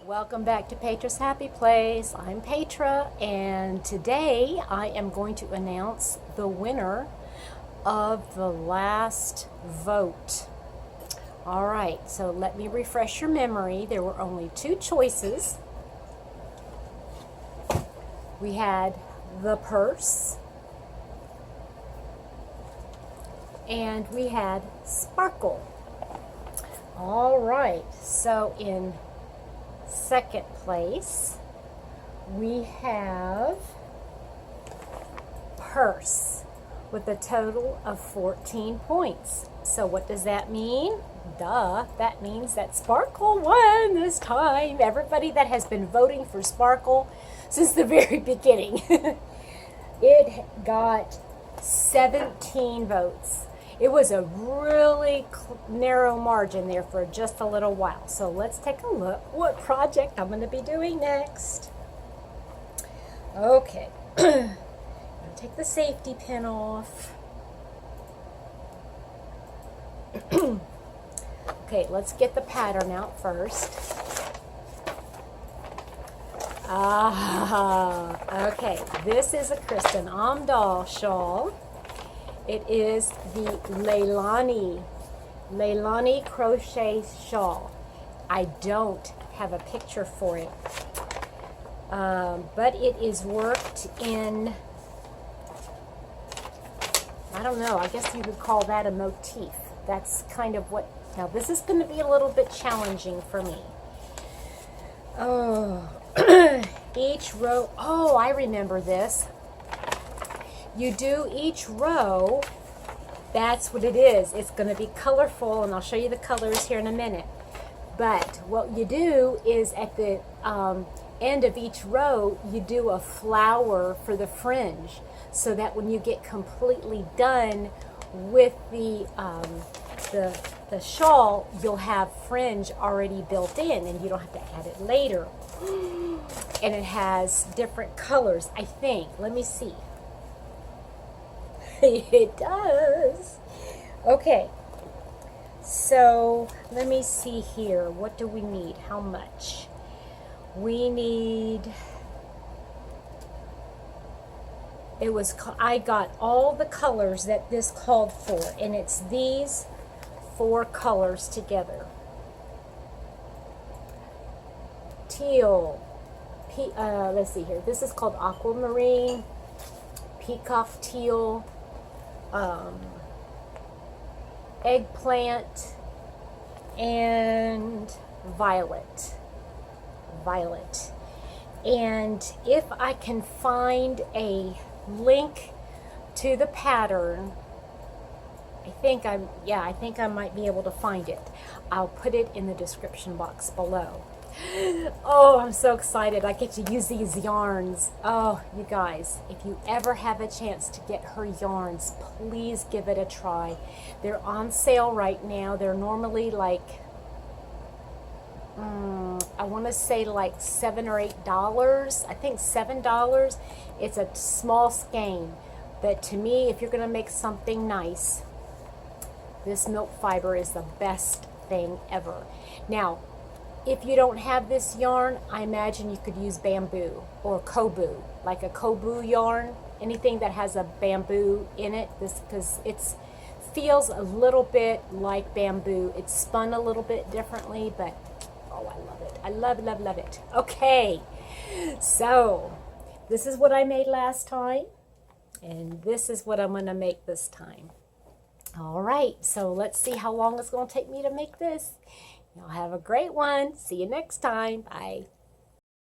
Welcome back to Petra's Happy Place. I'm Petra, and today I am going to announce the winner of the last vote. All right, so let me refresh your memory. There were only two choices. We had the purse, and we had sparkle. All right, so in second place, we have purse with a total of 14 points. So what does that mean? Duh, that means that Sparkle won this time. Everybody that has been voting for Sparkle since the very beginning. It got 17 votes. It was a really narrow margin there for just a little while. So let's take a look what project I'm going to be doing next. Okay, I'm going to take the safety pin off. Okay, let's get the pattern out first. Okay, this is a Kristen Amdahl shawl. It is the Leilani crochet shawl. I don't have a picture for it, but it is worked in, I don't know, I guess you would call that a motif. That's kind of what, now this is going to be a little bit challenging for me. Oh, each row, oh, I remember this. You do each row, that's what it is. It's going to be colorful, and I'll show you the colors here in a minute. But what you do is at the end of each row, you do a flower for the fringe, so that when you get completely done with the shawl, you'll have fringe already built in, and you don't have to add it later. And it has different colors, I think. Let me see. It does. Okay, so let me see here. What do we need? How much? We need, I got all the colors that this called for, and it's these 4 colors together. Teal, let's see here. This is called aquamarine, peacock teal, eggplant, and violet. And if I can find a link to the pattern, I think I might be able to find it. I'll put it in the description box below. Oh, I'm so excited. I get to use these yarns. Oh, you guys, if you ever have a chance to get her yarns, please give it a try. They're on sale right now. They're normally like, I want to say like $7 or $8. I think $7. It's a small skein. But to me, if you're going to make something nice, this milk fiber is the best thing ever. Now, if you don't have this yarn, I imagine you could use bamboo or kobu, like a kobu yarn, anything that has a bamboo in it, because it feels a little bit like bamboo. It's spun a little bit differently, but oh, I love it. I love it. Okay, so this is what I made last time, and this is what I'm going to make this time. All right, so let's see how long it's going to take me to make this. Y'all have a great one. See you next time. Bye.